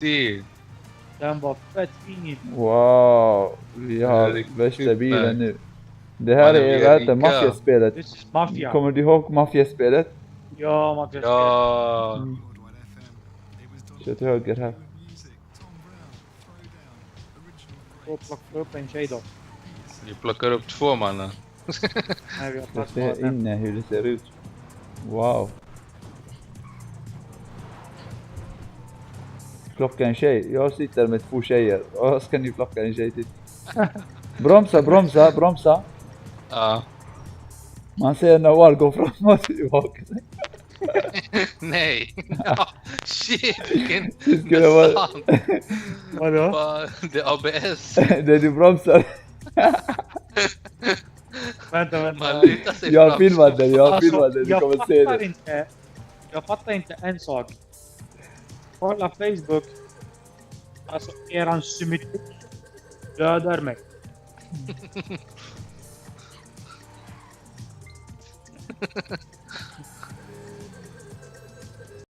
riktigt. Den var fett fin. Wow, vi har Riktigt värsta bilen nice. nu. Det här Man är är, vad heter rika. maffiaspelet? This is Mafia. Kommer du ihåg maffiaspelet? Ja, Mafia. Ja. Kör till höger här. Och plocka upp en tjej då. Vi plockar upp 2 mannen. Nej, vi har Jag plats ser för en. inne hur det ser ut. Wow. Plocka en tjej. Jag sitter med 2 tjejer. Och ska ni plocka en tjej till? Bromsa, bromsa, bromsa. Ja. Man ser Nawal gå framåt och tillbaka. Nej. Ja. Shit, vilken Det skulle vara... sant. Vadå? Fan, det är ABS. Det du bromsar. Vänta. Man lutar sig Jag har fram. filmat den, jag har Alltså, filmat den. Du jag kommer se fattar det. inte. Jag fattar inte en sak. Kolla Facebook. Alltså, eran symmetri dödar mig.